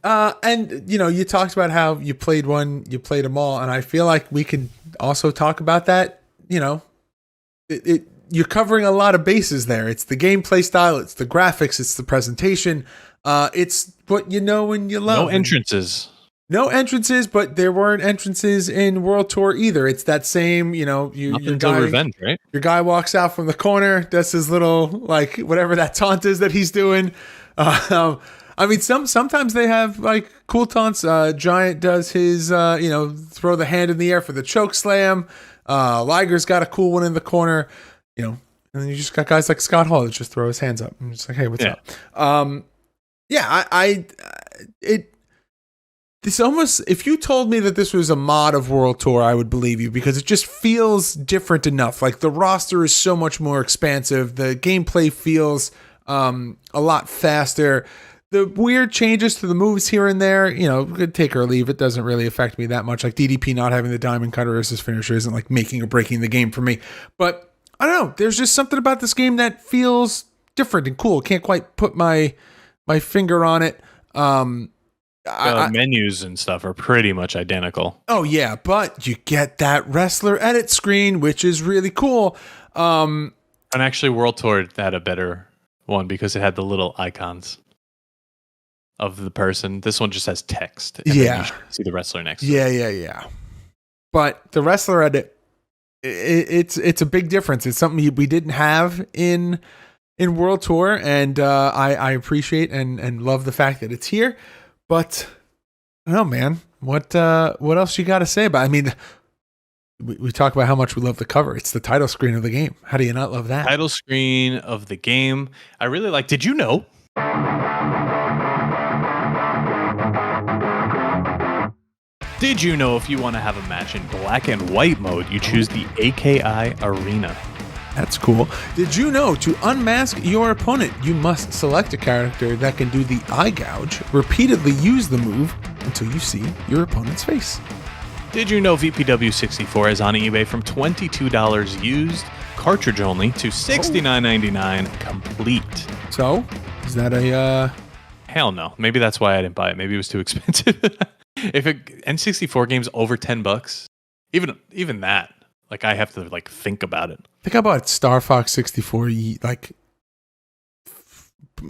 And you talked about how you played them all, and I feel like we could also talk about that. You're covering a lot of bases there. It's the gameplay style, it's the graphics, it's the presentation. It's what you know and you love. No entrances, but there weren't entrances in World Tour either. It's that same, your guy, revenge, right? Your guy walks out from the corner, does his little, like, whatever that taunt is that he's doing. Sometimes they have like cool taunts. Giant does his, throw the hand in the air for the choke slam. Liger's got a cool one in the corner, and then you just got guys like Scott Hall that just throw his hands up. I'm just like, hey, what's up? This almost, if you told me that this was a mod of World Tour, I would believe you, because it just feels different enough. Like the roster is so much more expansive. The gameplay feels a lot faster. The weird changes to the moves here and there, could take or leave. It doesn't really affect me that much. Like DDP not having the diamond cutter as his finisher isn't like making or breaking the game for me. But I don't know. There's just something about this game that feels different and cool. Can't quite put my finger on it. Menus and stuff are pretty much identical. Oh yeah, but you get that wrestler edit screen, which is really cool. And actually, World Tour had a better one because it had the little icons of the person. This one just has text. And then you see the wrestler next to it. Yeah. But the wrestler edit, it's a big difference. It's something we didn't have in World Tour, and I appreciate and love the fact that it's here. But I don't know, man. What else you got to say about it? I mean, we talk about how much we love the cover. It's the title screen of the game. How do you not love that? Title screen of the game. I really like. Did you know? Did you know if you want to have a match in black and white mode, you choose the AKI Arena? That's cool. Did you know to unmask your opponent, you must select a character that can do the eye gouge, repeatedly use the move until you see your opponent's face? Did you know VPW 64 is on eBay from $22 used, cartridge only, to $69.99 complete? So, is that a... Hell no. Maybe that's why I didn't buy it. Maybe it was too expensive. If N64 game's over $10, even that, like I have to like think about it. I think I bought Star Fox 64 like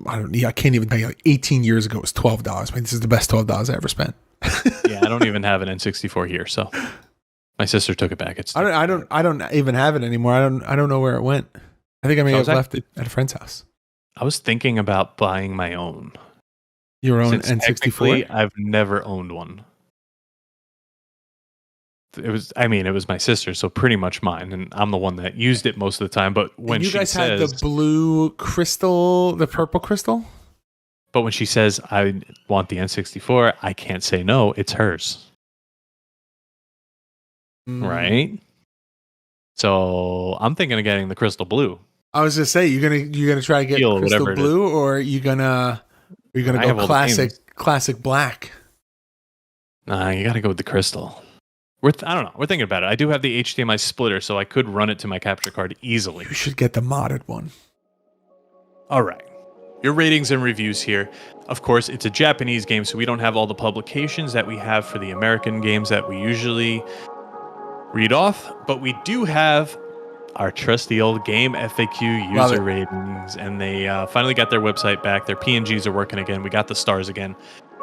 I can't even tell you, like 18 years ago. It was $12. I mean, this is the best $12 I ever spent. Yeah, I don't even have an N64 here, so my sister took it back. I don't even have it anymore. I don't know where it went. I think I may have left it at a friend's house. I was thinking about buying my own. Your own N64? I've never owned one. It was my sister, so pretty much mine, and I'm the one that used it most of the time. But when you guys had the blue crystal, the purple crystal? But when she says, I want the N64, I can't say no. It's hers. Right? So I'm thinking of getting the crystal blue. I was just saying, you're gonna try to get crystal blue, or are you gonna go classic black? Nah, you gotta go with the crystal. I don't know. We're thinking about it. I do have the HDMI splitter, so I could run it to my capture card easily. You should get the modded one. All right. Your ratings and reviews here. Of course, it's a Japanese game, so we don't have all the publications that we have for the American games that we usually read off, but we do have our trusty old game FAQ user ratings, and they finally got their website back. Their PNGs are working again. We got the stars again.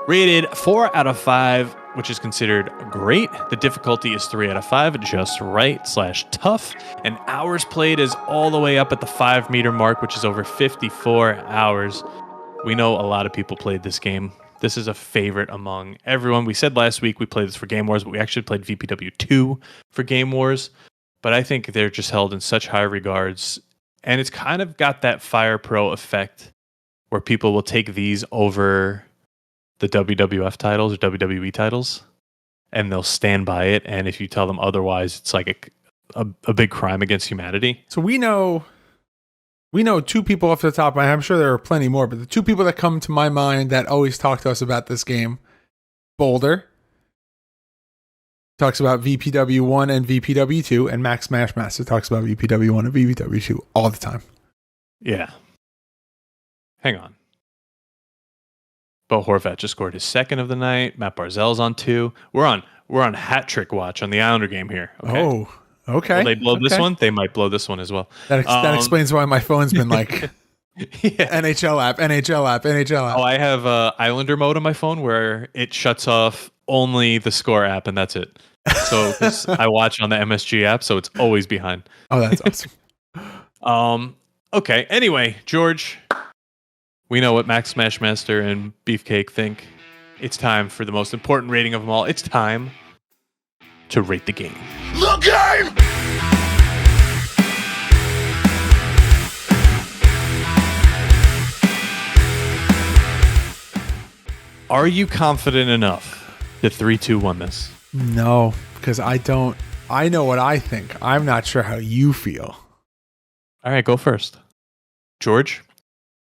Rated 4 out of 5, which is considered great. The difficulty is 3 out of 5, just right / tough. And hours played is all the way up at the 5 meter mark, which is over 54 hours. We know a lot of people played this game. This is a favorite among everyone. We said last week we played this for Game Wars, but we actually played VPW 2 for Game Wars. But I think they're just held in such high regards. And it's kind of got that Fire Pro effect where people will take these over the WWF titles or WWE titles, and they'll stand by it. And if you tell them otherwise, it's like a big crime against humanity. So we know 2 people off the top of my head. I'm sure there are plenty more, but the 2 people that come to my mind that always talk to us about this game, Boulder talks about VPW 1 and VPW 2, and Max Smashmaster talks about VPW 1 and VPW 2 all the time. Yeah. Hang on. Bo Horvat just scored his second of the night. Matt Barzell's on 2. We're on hat trick watch on the Islander game here. Okay? Oh, okay. Will they blow this Okay. one? They might blow this one as well. That explains why my phone's been like Yeah. NHL app, NHL app, NHL app. Oh, I have Islander mode on my phone where it shuts off only the score app and that's it. So 'cause I watch on the MSG app, so it's always behind. Oh, that's awesome. Okay. Anyway, George, we know what Max Smashmaster and Beefcake think. It's time for the most important rating of them all. It's time to rate the game. The game! Are you confident enough to 3-2-1 this? No, because I don't. I know what I think. I'm not sure how you feel. All right, go first. George,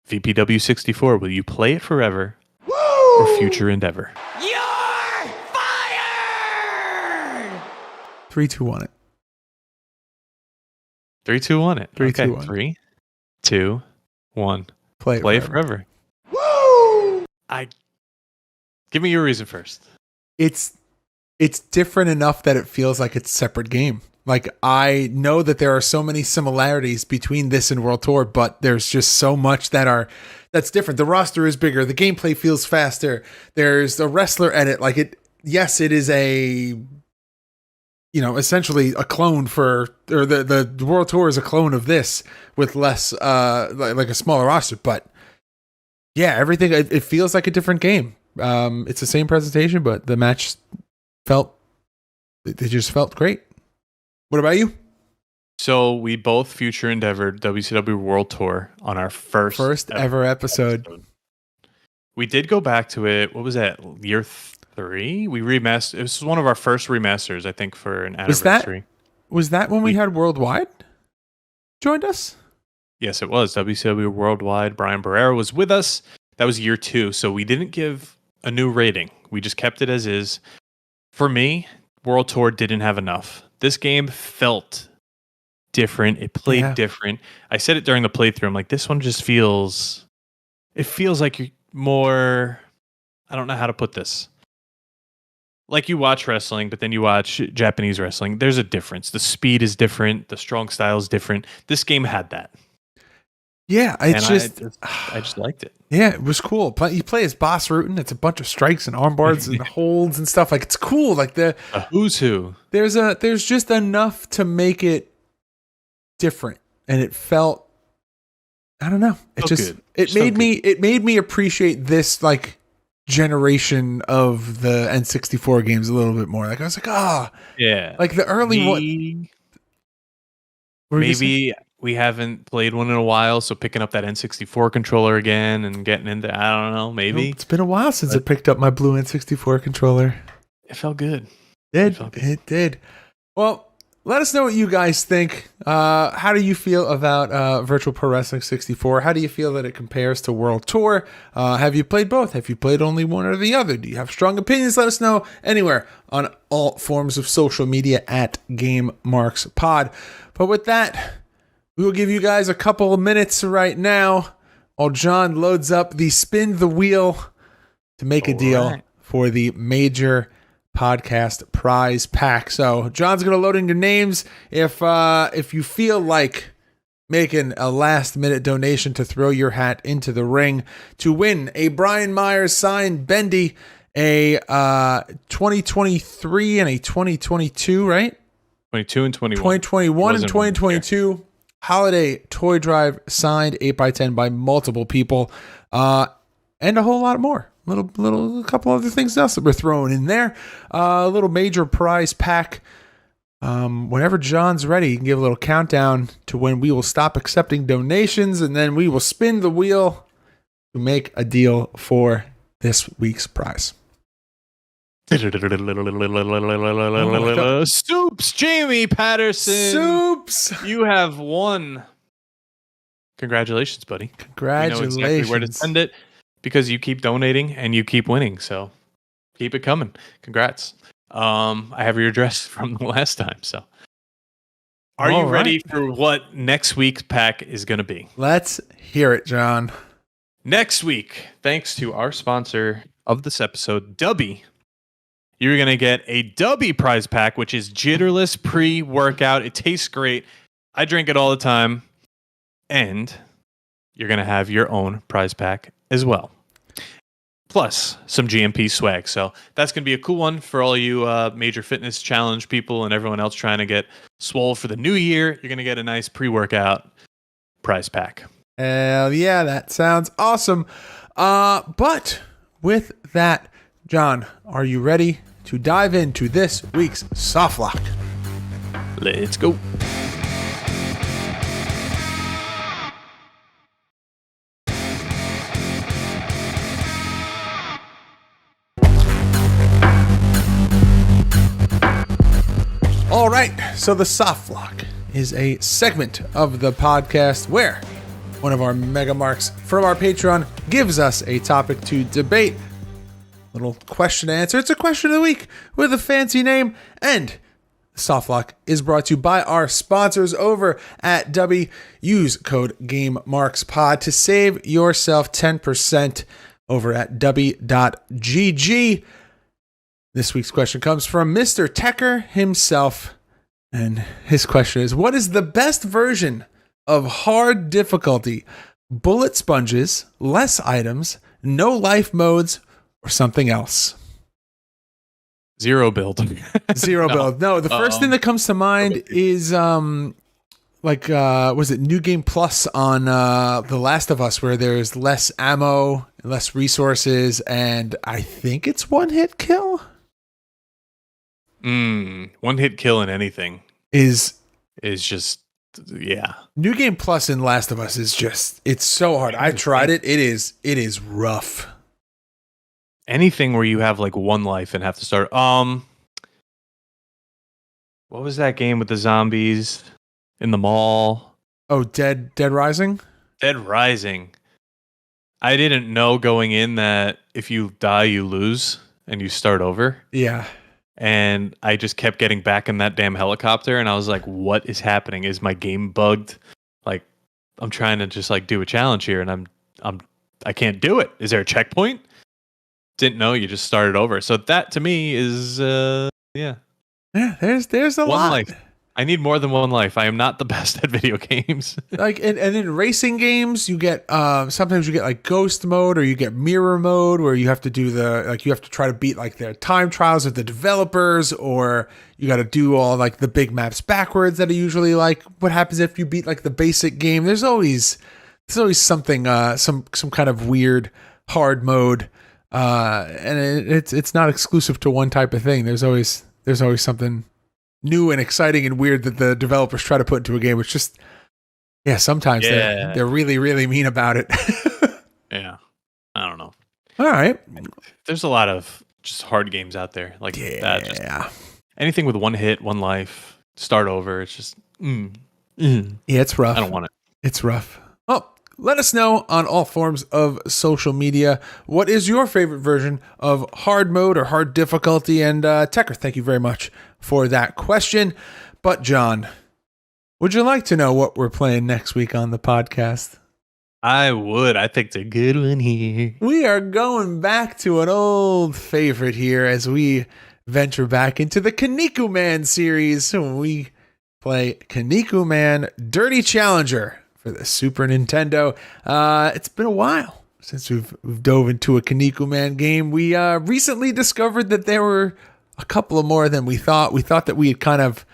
VPW 64, will you play it forever or future endeavor? You're fired! 3-2-1 it. 3-2-1 it. 3-2-1. 3, 2, 1. Play It forever. Give me your reason first. It's different enough that it feels like it's a separate game. Like, I know that there are so many similarities between this and World Tour, but there's just so much that's different. The roster is bigger. The gameplay feels faster. There's a wrestler edit. Like, yes, it is essentially a clone the World Tour is a clone of this with less, like a smaller roster. But yeah, everything, it feels like a different game. It's the same presentation, but the match just felt great. What about you? So we both future endeavored WCW World Tour on our first ever episode. We did go back to it. What was that? Year 3? We remastered. It was one of our first remasters, I think, for an anniversary. Was that when we had Worldwide joined us? Yes, it was. WCW Worldwide. Brian Barrera was with us. That was year 2. So we didn't give a new rating. We just kept it as is. For me, World Tour didn't have enough. This game felt different. It played different. I said it during the playthrough. I'm like, this one just feels like you're more, I don't know how to put this. Like you watch wrestling, but then you watch Japanese wrestling. There's a difference. The speed is different. The strong style is different. This game had that. Yeah, I just liked it. Yeah, it was cool. You play as Boss Rutan. It's a bunch of strikes and arm bars and holds and stuff. Like, it's cool. Like a who's who. There's just enough to make it different, and it felt. I don't know. It made me appreciate this like generation of the N64 games a little bit more. Like, I was like, yeah, like the early one. Maybe we haven't played one in a while, so picking up that N64 controller again and getting into, I don't know, maybe. It's been a while since I picked up my blue N64 controller. It felt good. It did. Well, let us know what you guys think. How do you feel about Virtual Pro Wrestling 64? How do you feel that it compares to World Tour? Have you played both? Have you played only one or the other? Do you have strong opinions? Let us know anywhere on all forms of social media at GameMarksPod. But with that, we will give you guys a couple of minutes right now while John loads up the Spin the Wheel to make a deal for the major podcast prize pack. So John's going to load in your names. If you feel like making a last minute donation to throw your hat into the ring to win a Brian Myers signed Bendy, a 2023 and a 2022, right? 22 and 21. 2021 and 2022 holiday toy drive signed 8x10 by multiple people, and a whole lot more. A couple other things else that we're throwing in there. A little major prize pack. Whenever John's ready, you can give a little countdown to when we will stop accepting donations, and then we will spin the wheel to make a deal for this week's prize. Soups, Jamie Patterson. Soups, you have won. Congratulations, buddy. Congratulations. You know exactly where to send it because you keep donating and you keep winning. So keep it coming. Congrats. I have your address from the last time. So are you ready for what next week's pack is going to be? Let's hear it, John. Next week, thanks to our sponsor of this episode, Dubby, you're going to get a Dubby prize pack, which is jitterless pre-workout. It tastes great. I drink it all the time. And you're going to have your own prize pack as well. Plus some GMP swag. So that's going to be a cool one for all you major fitness challenge people and everyone else trying to get swole for the new year. You're going to get a nice pre-workout prize pack. Hell yeah, that sounds awesome. But with that, John, are you ready to dive into this week's Soft Lock? Let's go. All right, so the Soft Lock is a segment of the podcast where one of our mega marks from our Patreon gives us a topic to debate. Little question and answer. It's a question of the week with a fancy name. And the Soft Lock is brought to you by our sponsors over at W. Use code GameMarksPod to save yourself 10% over at W.GG. This week's question comes from Mr. Tecker himself. And his question is, what is the best version of hard difficulty? Bullet sponges, less items, no life modes, or something else? Zero build. Zero build. No, the first thing that comes to mind is was it New Game Plus on The Last of Us, where there's less ammo, less resources, and I think it's one hit kill? One hit kill in anything is just, yeah. New Game Plus in Last of Us is just, it's so hard. I tried it. It is rough. Anything where you have like one life and have to start. What was that game with the zombies in the mall? Oh, Dead Rising? Dead Rising. I didn't know going in that if you die, you lose and you start over. Yeah. And I just kept getting back in that damn helicopter, and I was like, what is happening? Is my game bugged? Like, I'm trying to just like do a challenge here, and I can't do it. Is there a checkpoint? Didn't know, you just started over. So that to me is yeah. Yeah, there's a one lot. Life. I need more than one life. I am not the best at video games. Like, and in racing games, you get sometimes you get like ghost mode, or you get mirror mode, where you have to do you have to try to beat like their time trials of the developers, or you got to do all like the big maps backwards that are usually like what happens if you beat like the basic game. There's always something some kind of weird hard mode, and it's not exclusive to one type of thing. There's always something new and exciting and weird that the developers try to put into a game, which just, sometimes they're really, really mean about it. Yeah. I don't know. All right. There's a lot of just hard games out there like that. Just anything with one hit, one life, start over. It's just, yeah, it's rough. I don't want it. It's rough. Well, let us know on all forms of social media. What is your favorite version of hard mode or hard difficulty? And Tecker, thank you very much for that question. But John, would you like to know what we're playing next week on the podcast? I would. I think it's a good one here. We are going back to an old favorite here as we venture back into the Kaneko Man series. So we play Kaneko Man Dirty Challenger for the Super Nintendo. It's been a while since we've dove into a Kaneko Man game. We recently discovered that there were a couple of more than we thought. We thought that we had kind of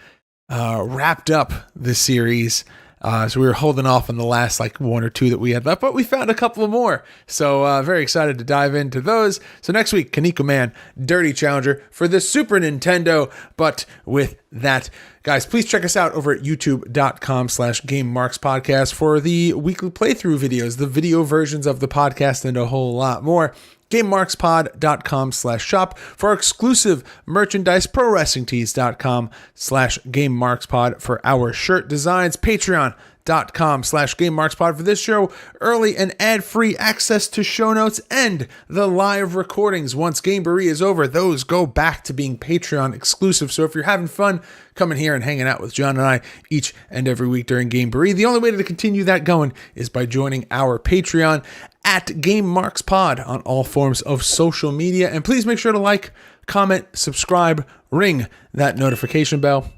wrapped up the series. So we were holding off on the last like one or two that we had left, but we found a couple of more. So very excited to dive into those. So next week, Kaneko Man Dirty Challenger for the Super Nintendo. But with that, guys, please check us out over at youtube.com/GameMarksPodcast for the weekly playthrough videos, the video versions of the podcast, and a whole lot more. GameMarksPod.com/shop for exclusive merchandise, ProWrestlingTees.com/GameMarksPod for our shirt designs, Patreon.com/GameMarksPod for this show, early and ad-free access to show notes, and the live recordings. Once Gameboree is over, those go back to being Patreon exclusive. So if you're having fun coming here and hanging out with John and I each and every week during Gameboree, the only way to continue that going is by joining our Patreon at Game Marks Pod on all forms of social media. And please make sure to like, comment, subscribe, ring that notification bell.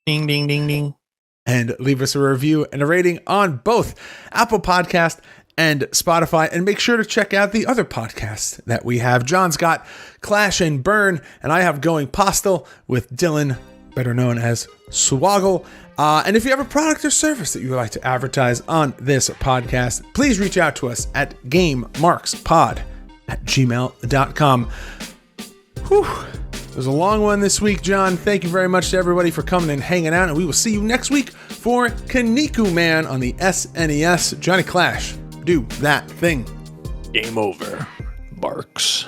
Ding, ding, ding, ding. And leave us a review and a rating on both Apple Podcast and Spotify. And make sure to check out the other podcasts that we have. John's got Clash and Burn, and I have Going Postal with Dylan, better known as Swoggle. And if you have a product or service that you would like to advertise on this podcast, please reach out to us at gamemarkspod@gmail.com. Whew. It was a long one this week, John. Thank you very much to everybody for coming and hanging out, and we will see you next week for Kaniku Man on the SNES. Johnny Clash, do that thing. Game over. Barks.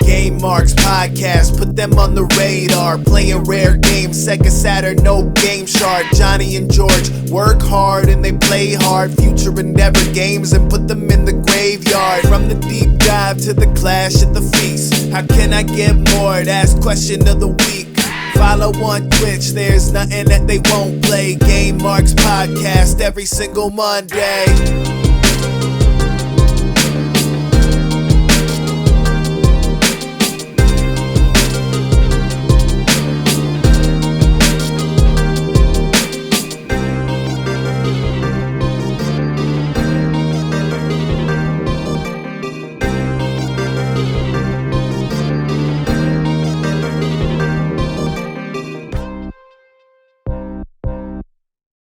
Game Marks Podcast, put them on the radar. Playing rare games, Sega Saturn, no Game Shark. Johnny and George work hard and they play hard. Future endeavor games and put them in the graveyard. From the deep dive to the clash at the feast. How can I get more? That's question of the week. Follow on Twitch, there's nothing that they won't play. Game Marks Podcast every single Monday.